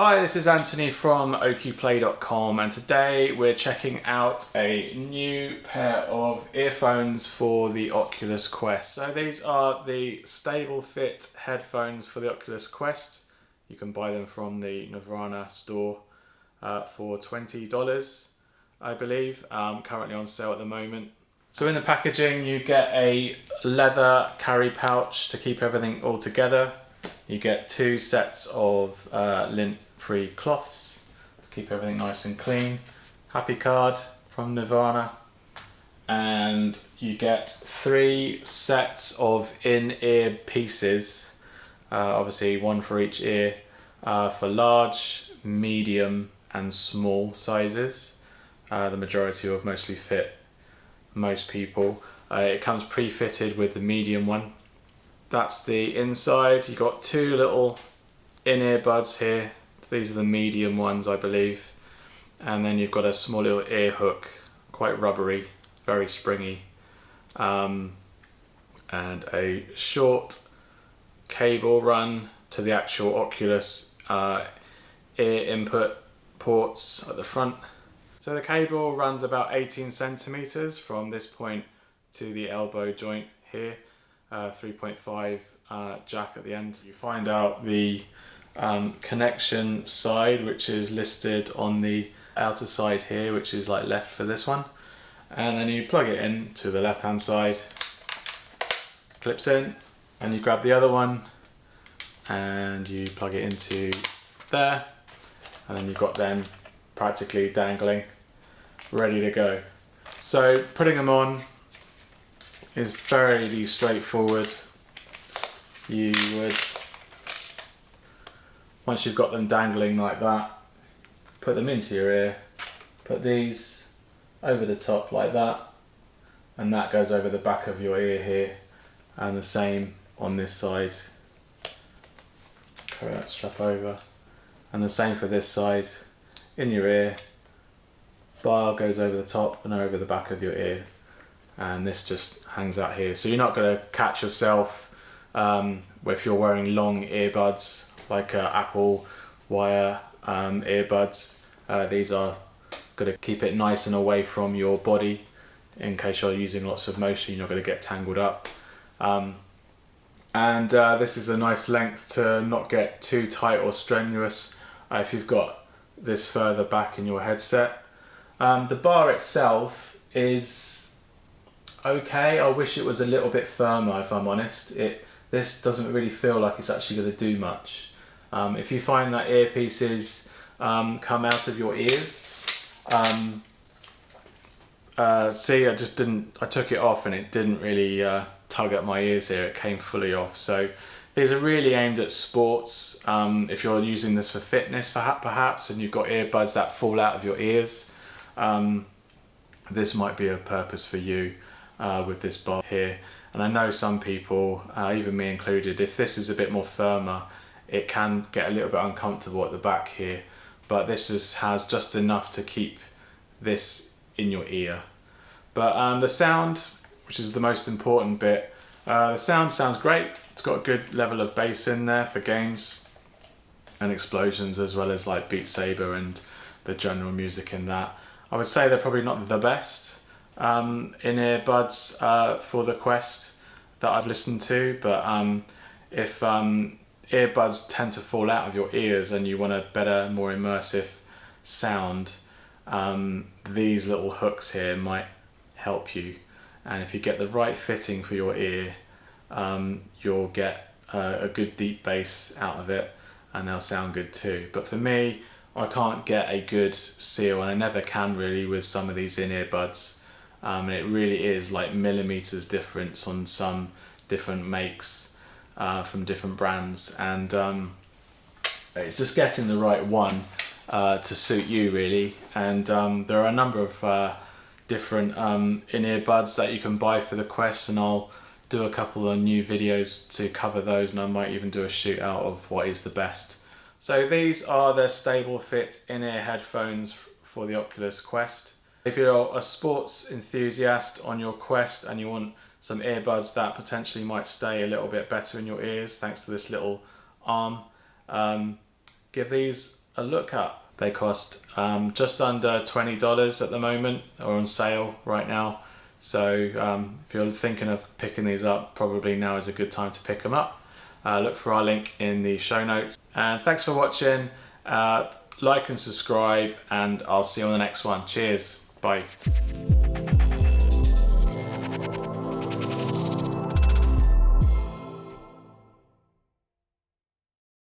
Hi, this is Anthony from OQPlay.com, and today we're checking out a new pair of earphones for the Oculus Quest. So these are the STABLEFiT headphones for the Oculus Quest. You can buy them from the Nirvana store for $20, I believe, currently on sale at the moment. So in the packaging you get a leather carry pouch to keep everything all together. You get two sets of lint-free cloths to keep everything nice and clean. Happy card from Nirvana. And you get three sets of in-ear pieces, obviously one for each ear, for large, medium and small sizes. The majority will mostly fit most people. It comes pre-fitted with the medium one. That's the inside. You've got two little in-ear buds here. These are the medium ones, I believe. And then you've got a small little ear hook, quite rubbery, very springy. And a short cable run to the actual Oculus ear input ports at the front. So the cable runs about 18 centimeters from this point to the elbow joint here. 3.5 jack at the end. You find out the connection side, which is listed on the outer side here, which is like left for this one, and then you plug it in to the left hand side, clips in, and you grab the other one and you plug it into there, and then you've got them practically dangling ready to go. So putting them on is fairly straightforward. You would, once you've got them dangling like that, put them into your ear, put these over the top like that, and that goes over the back of your ear here, and the same on this side. Carry that strap over, and the same for this side, in your ear, bar goes over the top and over the back of your ear. And this just hangs out here, so you're not going to catch yourself if you're wearing long earbuds like Apple wire earbuds. These are going to keep it nice and away from your body in case you're using lots of motion. You're not going to get tangled up, and this is a nice length to not get too tight or strenuous if you've got this further back in your headset. The bar itself is okay. I wish it was a little bit firmer, if I'm honest. This doesn't really feel like it's actually going to do much. If you find that earpieces come out of your ears, see, I took it off and it didn't really tug at my ears here. It came fully off. So these are really aimed at sports. If you're using this for fitness perhaps, and you've got earbuds that fall out of your ears, this might be a purpose for you. With this bar here. And I know some people, even me included, if this is a bit more firmer, it can get a little bit uncomfortable at the back here, but this has just enough to keep this in your ear. But the sound, which is the most important bit, the sound sounds great. It's got a good level of bass in there for games and explosions, as well as like Beat Saber and the general music in that. I would say they're probably not the best in-ear buds for the Quest that I've listened to, but if earbuds tend to fall out of your ears and you want a better, more immersive sound, these little hooks here might help you. And if you get the right fitting for your ear, you'll get a good deep bass out of it, and they'll sound good too. But for me, I can't get a good seal, and I never can really with some of these in-ear buds. And it really is like millimeters difference on some different makes from different brands, and it's just getting the right one to suit you really. And there are a number of different in-ear buds that you can buy for the Quest, and I'll do a couple of new videos to cover those, and I might even do a shoot out of what is the best. So these are the STABLEFiT in-ear headphones for the Oculus Quest. If you're a sports enthusiast on your Quest and you want some earbuds that potentially might stay a little bit better in your ears thanks to this little arm, give these a look up. They cost just under $20 at the moment, or on sale right now. So if you're thinking of picking these up, probably now is a good time to pick them up. Look for our link in the show notes. And thanks for watching. Like and subscribe, and I'll see you on the next one. Cheers. Bye.